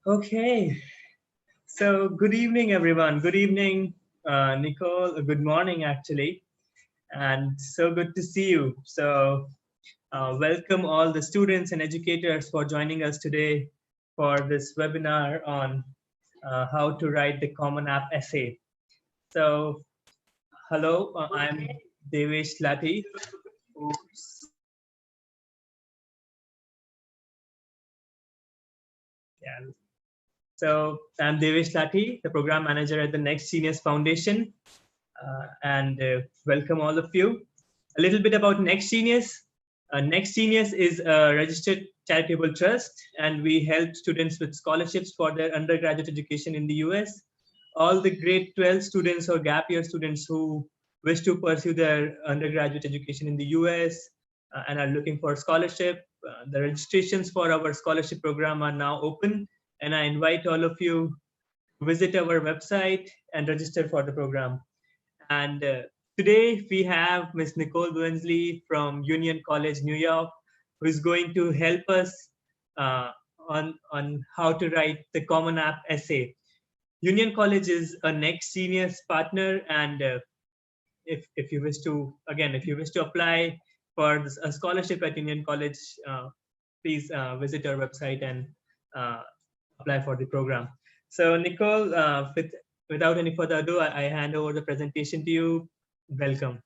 Okay, so good evening, everyone. Good evening, Nicole. Good morning, actually, and so good to see you. Welcome all the students and educators for joining us today for this webinar on how to write the Common App essay. So, hello, I'm Devesh Lati. Oops. Yeah. So I'm Devesh Lati, the program manager at the Next Genius Foundation, and welcome all of you. A little bit about Next Genius. Next Genius is a registered charitable trust, and we help students with scholarships for their undergraduate education in the US. All the grade 12 students or gap year students who wish to pursue their undergraduate education in the US and are looking for a scholarship, the registrations for our scholarship program are now open, and I invite all of you to visit our website and register for the program. And today we have Ms. Nicole Buenzli from Union College, New York, who is going to help us uh, on how to write the Common App essay. Union College is a Next Genius partner, and if you wish to, again, if you wish to apply for a scholarship at Union College, please visit our website and uh, apply for the program. So Nicole, without any further ado, I hand over the presentation to you. Welcome.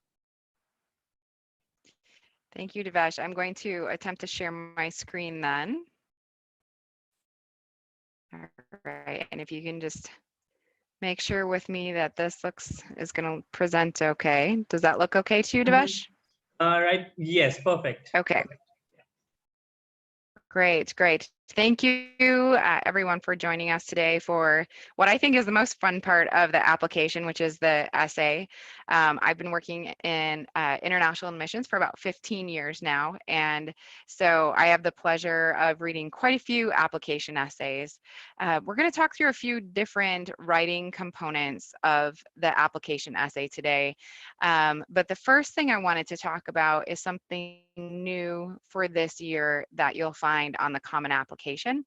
Thank you, Devesh. I'm going to attempt to share my screen then. All right, and if you can just make sure with me that this is going to present okay. Does that look okay to you, Devesh? All right. Yes, perfect. Okay. Perfect. Great. Thank you, everyone, for joining us today for what I think is the most fun part of the application, which is the essay. I've been working in international admissions for about 15 years now, and so I have the pleasure of reading quite a few application essays. We're going to talk through a few different writing components of the application essay today, but the first thing I wanted to talk about is something new for this year that you'll find on the Common Application,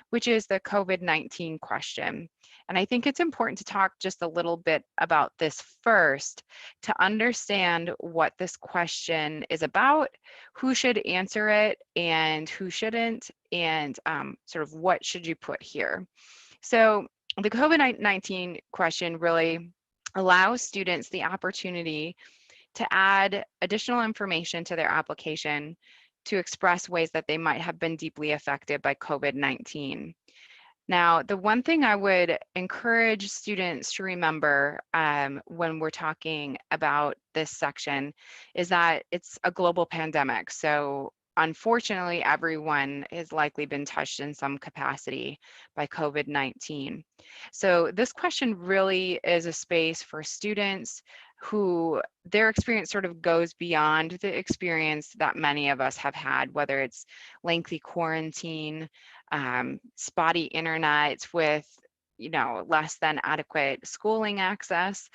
which is the COVID-19 question. And I think it's important to talk just a little bit about this first to understand what this question is about, who should answer it and who shouldn't, and sort of what should you put here. So the COVID-19 question really allows students the opportunity to add additional information to their application to express ways that they might have been deeply affected by COVID-19. Now, the one thing I would encourage students to remember when we're talking about this section is that it's a global pandemic. So unfortunately, everyone has likely been touched in some capacity by COVID-19. So this question really is a space for students who their experience sort of goes beyond the experience that many of us have had, whether it's lengthy quarantine, spotty internet with less than adequate schooling access.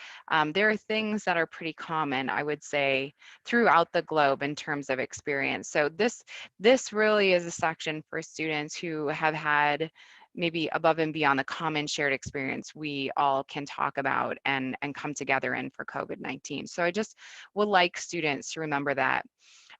There are things that are pretty common, I would say, throughout the globe in terms of experience. So this really is a section for students who have had maybe above and beyond the common shared experience we all can talk about and come together in for COVID-19. So I just would like students to remember that.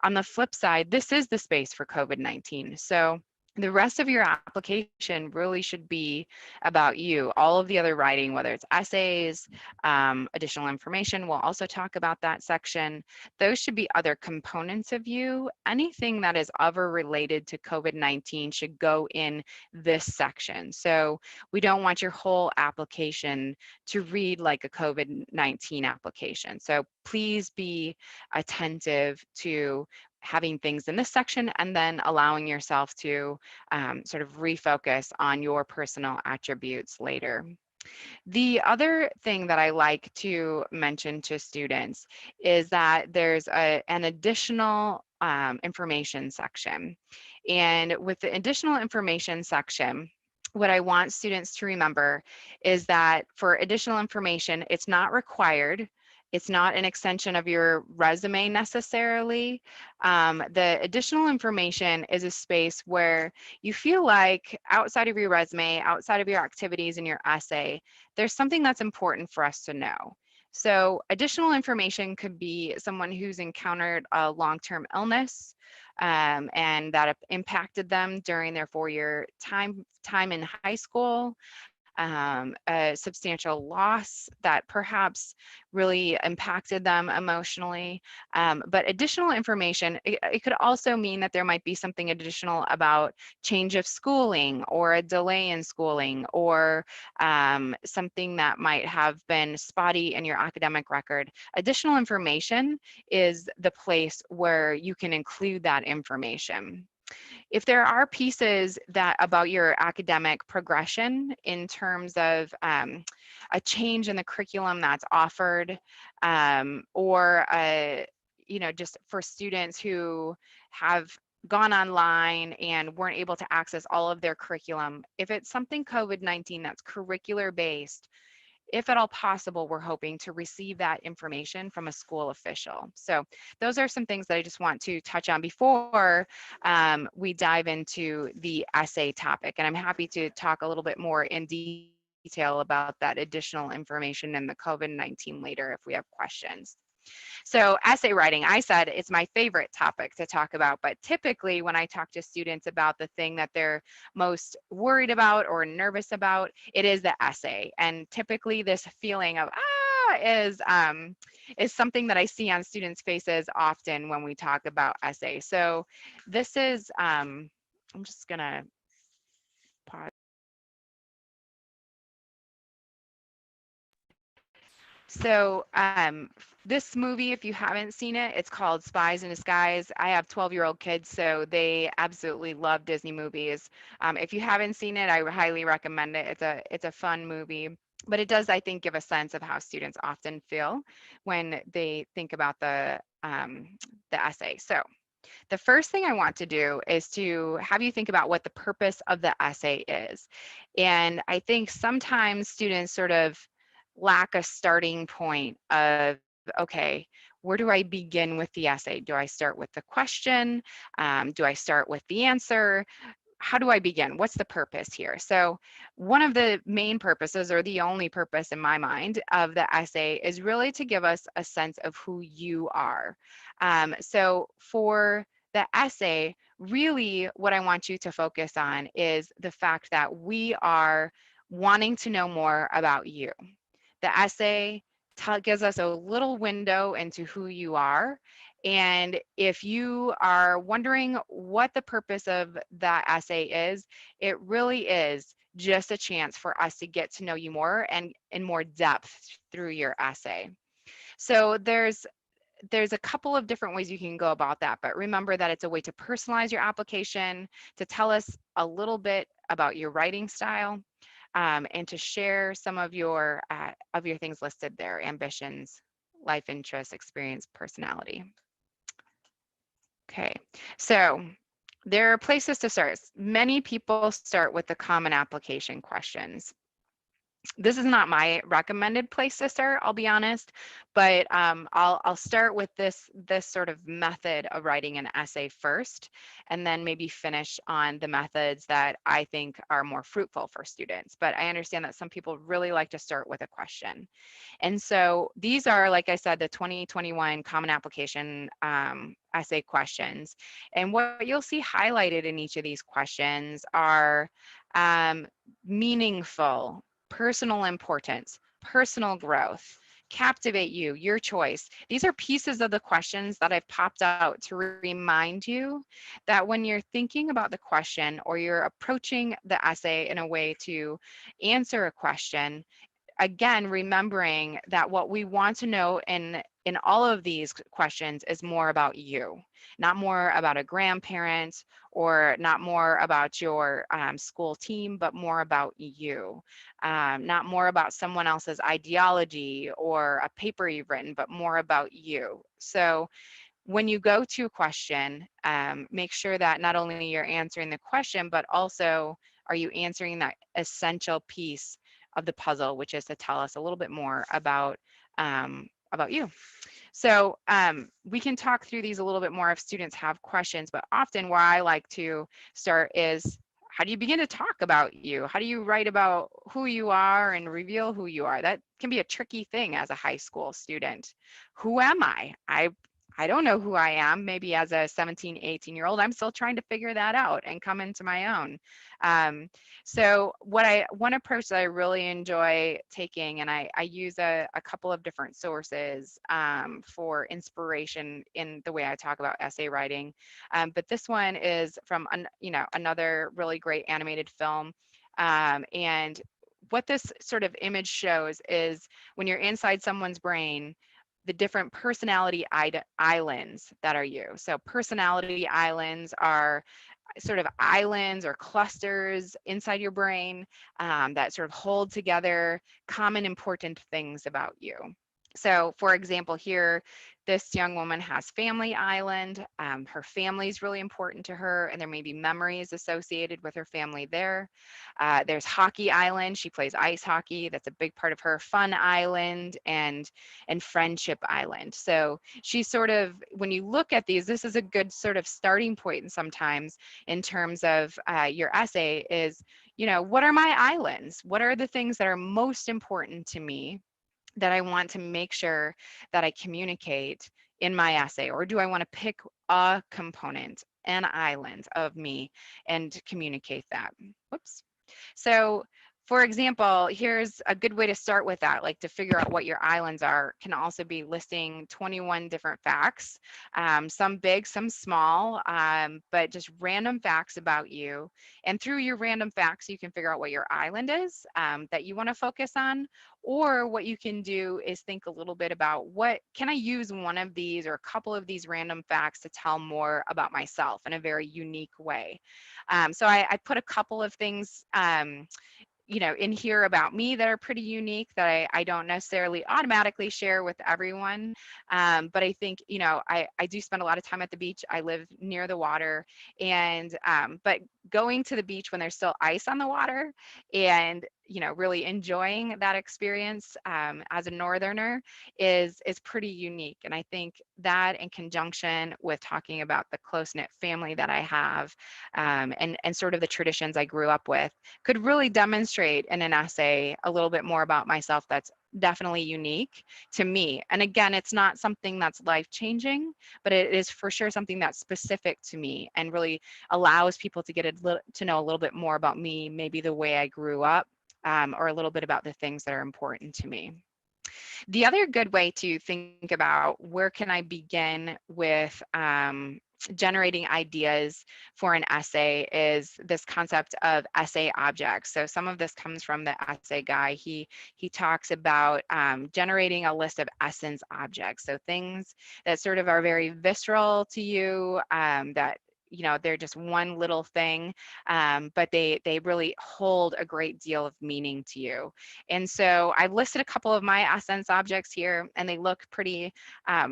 On the flip side, this is the space for COVID-19. So the rest of your application really should be about you. All of the other writing, whether it's essays, additional information, we'll also talk about that section. Those should be other components of you. Anything that is ever related to COVID-19 should go in this section. So we don't want your whole application to read like a COVID-19 application. So please be attentive to having things in this section and then allowing yourself to sort of refocus on your personal attributes later. The other thing that I like to mention to students is that there's an additional information section. And with the additional information section, what I want students to remember is that for additional information, it's not required It's not an extension of your resume necessarily. The additional information is a space where you feel like outside of your resume, outside of your activities in your essay, there's something that's important for us to know. So additional information could be someone who's encountered a long-term illness, and that impacted them during their 4-year time in high school, a substantial loss that perhaps really impacted them emotionally. But additional information, it could also mean that there might be something additional about change of schooling or a delay in schooling, or something that might have been spotty in your academic record. Additional information is the place where you can include that information. If there are pieces that about your academic progression in terms of a change in the curriculum that's offered, or just for students who have gone online and weren't able to access all of their curriculum, if it's something COVID-19 that's curricular based, if at all possible, we're hoping to receive that information from a school official. So those are some things that I just want to touch on before we dive into the essay topic. And I'm happy to talk a little bit more in detail about that additional information in the COVID-19 later if we have questions. So essay writing, I said it's my favorite topic to talk about, but typically when I talk to students about the thing that they're most worried about or nervous about, it is the essay. And typically this feeling of is something that I see on students' faces often when we talk about essay. So this is, I'm just gonna pause. So this movie, if you haven't seen it, it's called Spies in Disguise. I have 12-year-old kids, so they absolutely love Disney movies. If you haven't seen it, I highly recommend it. It's a fun movie, but it does, I think, give a sense of how students often feel when they think about the essay. So the first thing I want to do is to have you think about what the purpose of the essay is. And I think sometimes students sort of lack a starting point of, okay, where do I begin with the essay? Do I start with the question? Do I start with the answer? How do I begin? What's the purpose here? So one of the main purposes, or the only purpose in my mind, of the essay is really to give us a sense of who you are. So for the essay, really what I want you to focus on is the fact that we are wanting to know more about you. The essay gives us a little window into who you are. And if you are wondering what the purpose of that essay is, it really is just a chance for us to get to know you more and in more depth through your essay. So there's a couple of different ways you can go about that, but remember that it's a way to personalize your application, to tell us a little bit about your writing style, and to share some of your things listed there: ambitions, life interests, experience, personality. Okay, so there are places to start. Many people start with the common application questions. This is not my recommended place to start, I'll be honest, but I'll start with this sort of method of writing an essay first, and then maybe finish on the methods that I think are more fruitful for students. But I understand that some people really like to start with a question. And so these are, like I said, the 2021 Common Application essay questions. And what you'll see highlighted in each of these questions are meaningful, personal importance, personal growth, captivate you, your choice. These are pieces of the questions that I've popped out to remind you that when you're thinking about the question or you're approaching the essay in a way to answer a question, again, remembering that what we want to know in all of these questions is more about you, not more about a grandparent, or not more about your school team, but more about you. Not more about someone else's ideology or a paper you've written, but more about you. So when you go to a question, make sure that not only you're answering the question, but also are you answering that essential piece of the puzzle, which is to tell us a little bit more about about you. So we can talk through these a little bit more if students have questions, but often where I like to start is, how do you begin to talk about you? How do you write about who you are and reveal who you are? That can be a tricky thing as a high school student. Who am I? I don't know who I am. Maybe as a 17, 18-year-old, I'm still trying to figure that out and come into my own. Um, so one approach that I really enjoy taking, and I use a couple of different sources for inspiration in the way I talk about essay writing. But this one is from another really great animated film. And what this sort of image shows is when you're inside someone's brain, the different personality islands that are you. So personality islands are sort of islands or clusters inside your brain that sort of hold together common important things about you. So for example, here, this young woman has family island. Her family is really important to her, and there may be memories associated with her family there. There's hockey island. She plays ice hockey. That's a big part of her. Fun island and friendship island. So she's sort of, when you look at these, this is a good sort of starting point. And sometimes in terms of your essay is, what are my islands? What are the things that are most important to me that I want to make sure that I communicate in my essay? Or do I want to pick a component, an island of me, and communicate that? Whoops. So for example, here's a good way to start with that, like to figure out what your islands are, can also be listing 21 different facts, some big, some small, but just random facts about you. And through your random facts, you can figure out what your island is that you want to focus on. Or what you can do is think a little bit about, what can I use one of these or a couple of these random facts to tell more about myself in a very unique way. So I put a couple of things in here about me that are pretty unique that I don't necessarily automatically share with everyone. But I think, I do spend a lot of time at the beach. I live near the water, and but going to the beach when there's still ice on the water and, really enjoying that experience as a northerner is pretty unique. And I think that, in conjunction with talking about the close-knit family that I have, and sort of the traditions I grew up with, could really demonstrate in an essay a little bit more about myself that's definitely unique to me. And again, it's not something that's life-changing, but it is for sure something that's specific to me and really allows people to get to know a little bit more about me, maybe the way I grew up, or a little bit about the things that are important to me. The other good way to think about, where can I begin with generating ideas for an essay, is this concept of essay objects. So some of this comes from the essay guy. He talks about generating a list of essence objects. So things that sort of are very visceral to you, that they're just one little thing, but they really hold a great deal of meaning to you. And so I've listed a couple of my essence objects here, and they look pretty,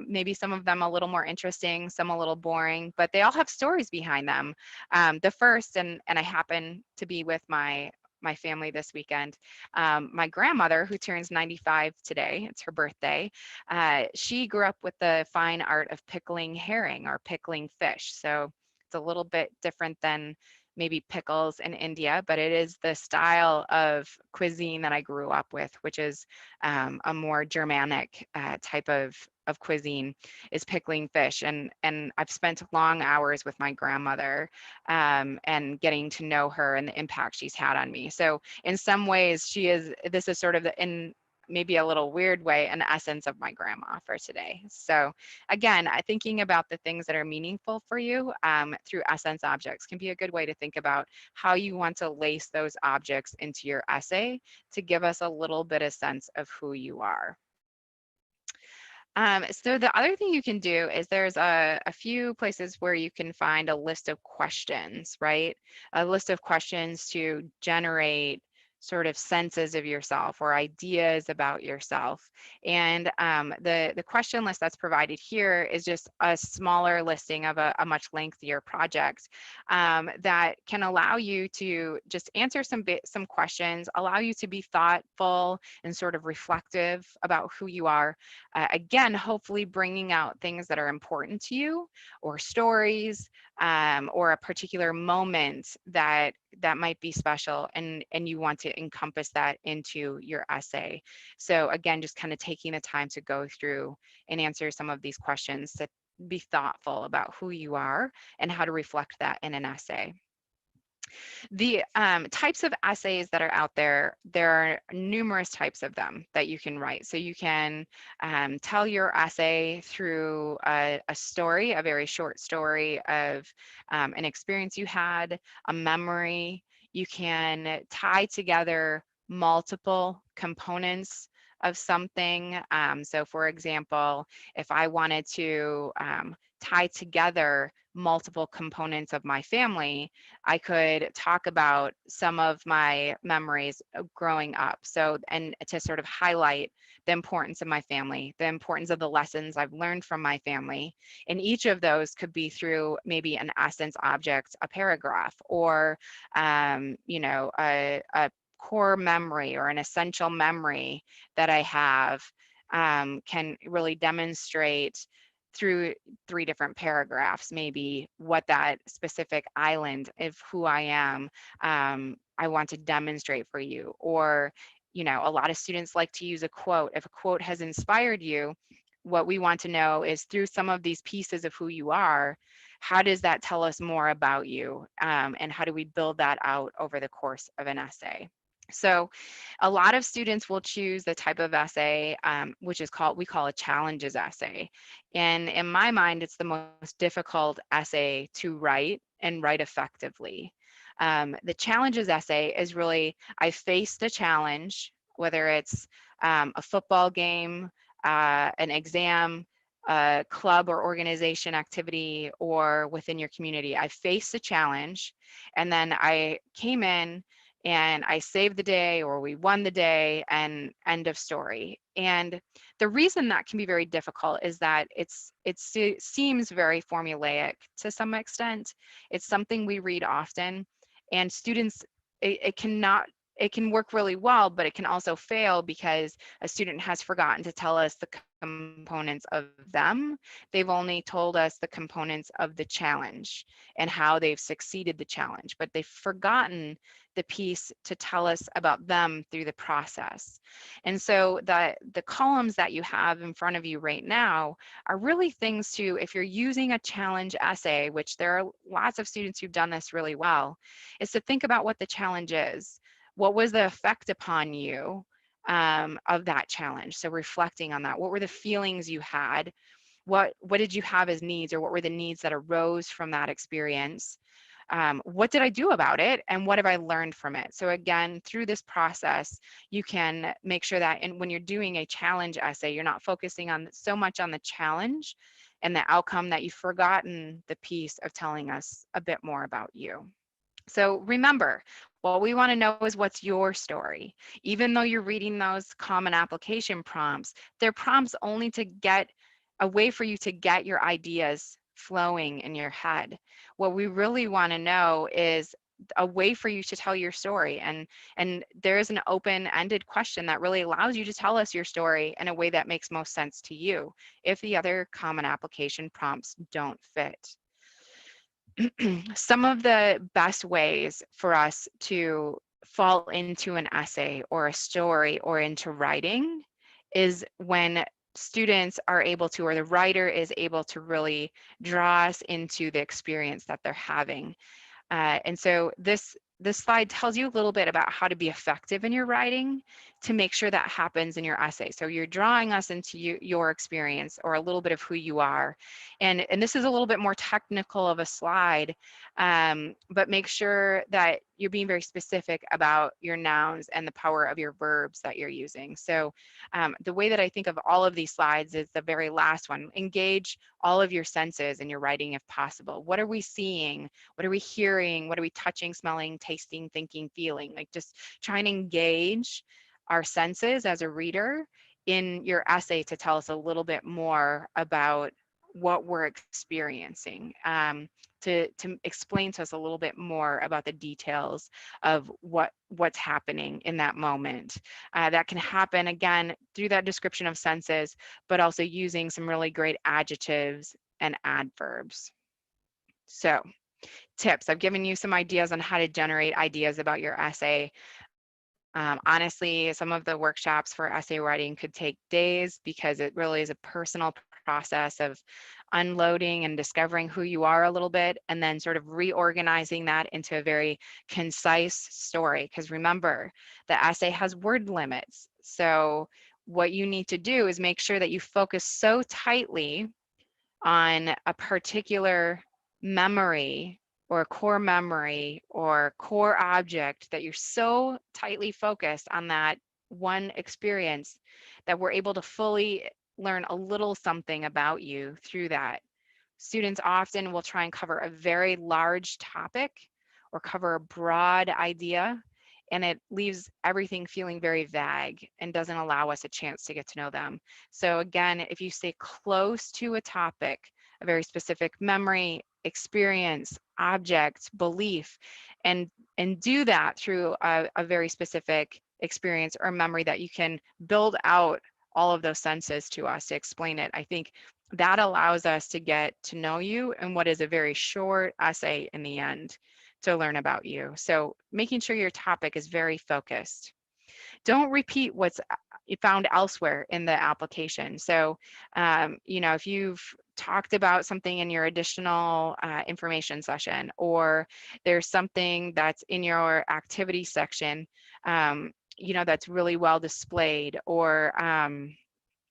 maybe some of them a little more interesting, some a little boring, but they all have stories behind them. The first, and I happen to be with my family this weekend. My grandmother, who turns 95 today, it's her birthday, she grew up with the fine art of pickling herring or pickling fish. So it's a little bit different than maybe pickles in India, but it is the style of cuisine that I grew up with, which is a more Germanic type of cuisine, is pickling fish. And I've spent long hours with my grandmother and getting to know her and the impact she's had on me. So in some ways, this is sort of in maybe a little weird way, an essence of my grandma for today. So again, thinking about the things that are meaningful for you through essence objects can be a good way to think about how you want to lace those objects into your essay to give us a little bit of sense of who you are. So the other thing you can do is, there's a few places where you can find a list of questions, right? A list of questions to generate sort of senses of yourself or ideas about yourself. And the question list that's provided here is just a smaller listing of a much lengthier project that can allow you to just answer some questions, allow you to be thoughtful and sort of reflective about who you are. Again, hopefully bringing out things that are important to you, or stories, or a particular moment that might be special, and you want to encompass that into your essay. So again, just kind of taking the time to go through and answer some of these questions, to be thoughtful about who you are and how to reflect that in an essay. The types of essays that are out there are numerous types of them that you can write. So you can tell your essay through a story, a very short story of an experience you had, a memory. You can tie together multiple components of something. So for example, if I wanted to tie together multiple components of my family, I could talk about some of my memories of growing up. So, and to sort of highlight the importance of my family, the importance of the lessons I've learned from my family. And each of those could be through maybe an essence object, a paragraph, or, you know, a core memory or an essential memory that I have, can really demonstrate through 3 different paragraphs, maybe what that specific island of who I am, I want to demonstrate for you. Or, you know, a lot of students like to use a quote. If a quote has inspired you, what we want to know is, through some of these pieces of who you are, how does that tell us more about you? And how do we build that out over the course of an essay? So a lot of students will choose the type of essay, which is we call a challenges essay. And in my mind, it's the most difficult essay to write and write effectively. The challenges essay is really, I faced a challenge, whether it's a football game, an exam, a club or organization activity, or within your community. I faced a challenge, and then I came in and I saved the day, or we won the day, and end of story. And the reason that can be very difficult is that it seems very formulaic to some extent. It's something we read often, and students, it can work really well, but it can also fail because a student has forgotten to tell us the components of them. They've only told us the components of the challenge and how they've succeeded the challenge, but they've forgotten the piece to tell us about them through the process. And so the columns that you have in front of you right now are really things to, if you're using a challenge essay, which there are lots of students who've done this really well, is to think about what the challenge is. What was the effect upon you of that challenge? So reflecting on that, what were the feelings you had? What did you have as needs, or what were the needs that arose from that experience? What did I do about it, and what have I learned from it? So again, through this process, you can make sure that, and when you're doing a challenge essay, you're not focusing on so much on the challenge and the outcome that you've forgotten the piece of telling us a bit more about you. So remember, what we want to know is, what's your story? Even though you're reading those common application prompts, they're prompts only to get a way for you to get your ideas flowing in your head. What we really want to know is a way for you to tell your story. And there is an open-ended question that really allows you to tell us your story in a way that makes most sense to you, if the other common application prompts don't fit. Some of the best ways for us to fall into an essay or a story or into writing is when students are able to, or the writer is able to, really draw us into the experience that they're having. And so this slide tells you a little bit about how to be effective in your writing to make sure that happens in your essay. So you're drawing us into your experience, or a little bit of who you are. And this is a little bit more technical of a slide, but make sure that you're being very specific about your nouns and the power of your verbs that you're using. So the way that I think of all of these slides is the very last one. Engage all of your senses in your writing if possible. What are we seeing? What are we hearing? What are we touching, smelling, tasting, thinking, feeling? Like, just try and engage our senses as a reader in your essay to tell us a little bit more about what we're experiencing, to explain to us a little bit more about the details of what's happening in that moment. That can happen, again, through that description of senses, but also using some really great adjectives and adverbs. So, tips. I've given you some ideas on how to generate ideas about your essay. Honestly, some of the workshops for essay writing could take days, because it really is a personal process of unloading and discovering who you are a little bit, and then sort of reorganizing that into a very concise story. Because remember, the essay has word limits. So what you need to do is make sure that you focus so tightly on a particular memory or a core memory or core object, that you're so tightly focused on that one experience that we're able to fully learn a little something about you through that. Students often will try and cover a very large topic or cover a broad idea, and it leaves everything feeling very vague and doesn't allow us a chance to get to know them. So again, if you stay close to a topic, a very specific memory, experience, object, belief, and do that through a very specific experience or memory that you can build out all of those senses to us to explain it, I think that allows us to get to know you in what is a very short essay in the end to learn about you. So making sure your topic is very focused. Don't repeat what's found elsewhere in the application. So, if you've talked about something in your additional information session, or there's something that's in your activity section, that's really well displayed, or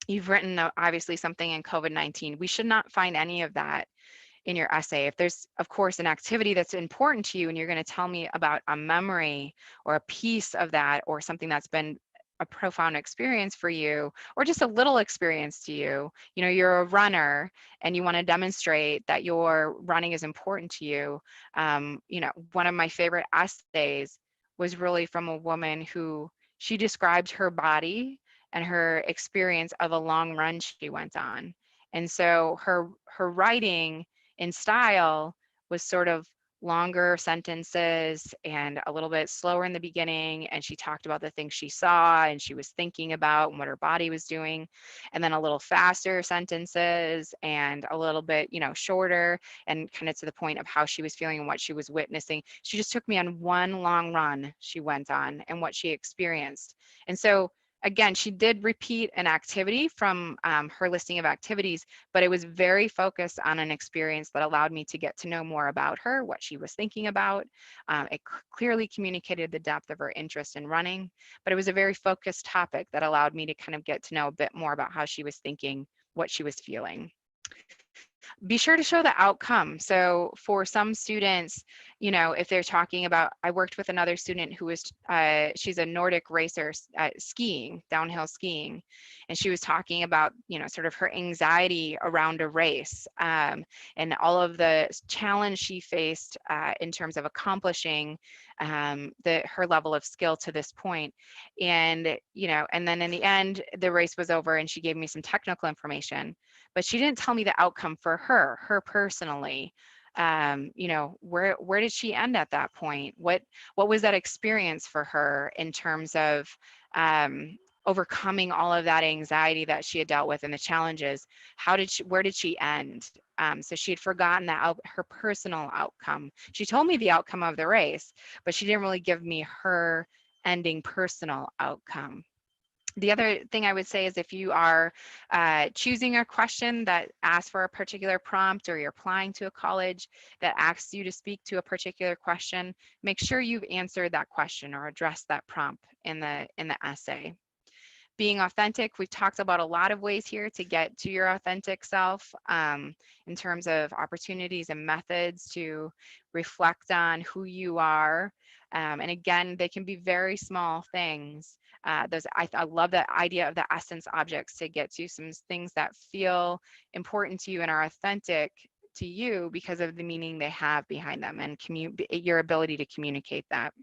you've written obviously something in COVID-19, we should not find any of that in your essay. If there's, of course, an activity that's important to you and you're going to tell me about a memory or a piece of that, or something that's been a profound experience for you, or just a little experience to you, you're a runner and you want to demonstrate that your running is important to you. One of my favorite essays was really from a woman who, she described her body and her experience of a long run she went on. And so her writing in style was sort of longer sentences and a little bit slower in the beginning, and she talked about the things she saw and she was thinking about and what her body was doing, and then a little faster sentences and a little bit shorter, and kind of to the point of how she was feeling and what she was witnessing. She just took me on one long run she went on and what she experienced. And so again, she did repeat an activity from her listing of activities, but it was very focused on an experience that allowed me to get to know more about her, what she was thinking about. It clearly communicated the depth of her interest in running, but it was a very focused topic that allowed me to kind of get to know a bit more about how she was thinking, what she was feeling. Be sure to show the outcome. So for some students, if they're talking about, I worked with another student who was, she's a Nordic racer, skiing, downhill skiing. And she was talking about, sort of her anxiety around a race, and all of the challenge she faced in terms of accomplishing her level of skill to this point. And, and then in the end, the race was over and she gave me some technical information, but she didn't tell me the outcome for her personally. Where did she end at that point? What was that experience for her in terms of overcoming all of that anxiety that she had dealt with and the challenges? Where did she end? So she had forgotten her personal outcome. She told me the outcome of the race, but she didn't really give me her ending personal outcome. The other thing I would say is, if you are choosing a question that asks for a particular prompt, or you're applying to a college that asks you to speak to a particular question, make sure you've answered that question or addressed that prompt in the essay. Being authentic, we've talked about a lot of ways here to get to your authentic self, in terms of opportunities and methods to reflect on who you are. And again, they can be very small things. I love the idea of the essence objects to get to some things that feel important to you and are authentic to you because of the meaning they have behind them and your ability to communicate that.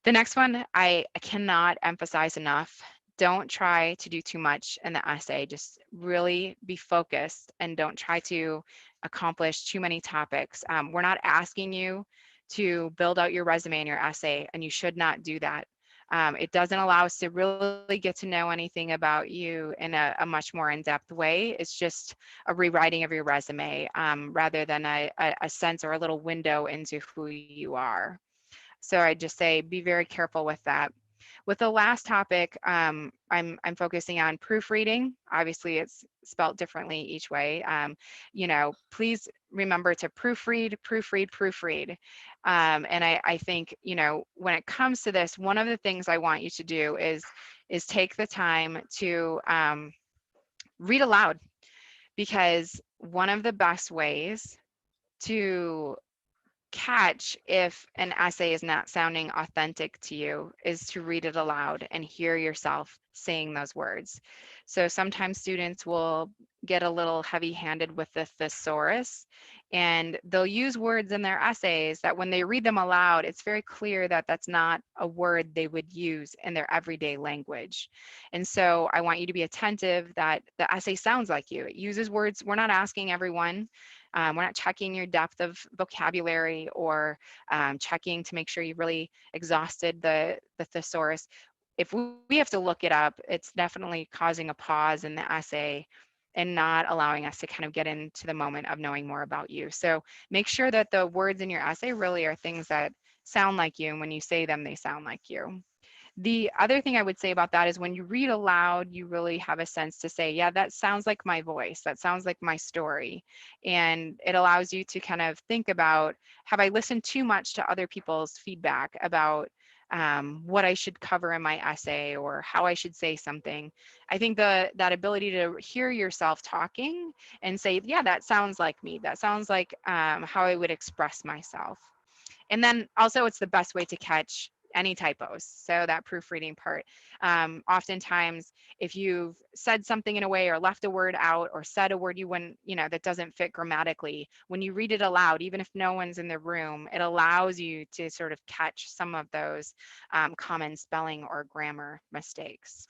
The next one, I cannot emphasize enough. Don't try to do too much in the essay. Just really be focused and don't try to accomplish too many topics. We're not asking you to build out your resume in your essay, and you should not do that. It doesn't allow us to really get to know anything about you in a much more in-depth way. It's just a rewriting of your resume, rather than a sense or a little window into who you are. So I just say be very careful with that. With the last topic, I'm focusing on proofreading. Obviously, it's spelt differently each way. Please remember to proofread, proofread, proofread. And I think, when it comes to this, one of the things I want you to do is take the time to read aloud, because one of the best ways to catch if an essay is not sounding authentic to you is to read it aloud and hear yourself saying those words. So sometimes students will get a little heavy-handed with the thesaurus, and they'll use words in their essays that when they read them aloud, it's very clear that that's not a word they would use in their everyday language. And so I want you to be attentive that the essay sounds like you. It uses words. We're not asking everyone, we're not checking your depth of vocabulary or checking to make sure you really exhausted the thesaurus. If we have to look it up, it's definitely causing a pause in the essay and not allowing us to kind of get into the moment of knowing more about you. So make sure that the words in your essay really are things that sound like you, and when you say them, they sound like you. The other thing I would say about that is when you read aloud, you really have a sense to say, yeah, that sounds like my voice. That sounds like my story. And it allows you to kind of think about, have I listened too much to other people's feedback about what I should cover in my essay or how I should say something? I think that ability to hear yourself talking and say, yeah, that sounds like me. That sounds like how I would express myself. And then also it's the best way to catch any typos. So that proofreading part. Oftentimes, if you've said something in a way or left a word out or said a word you wouldn't, that doesn't fit grammatically, when you read it aloud, even if no one's in the room, it allows you to sort of catch some of those common spelling or grammar mistakes.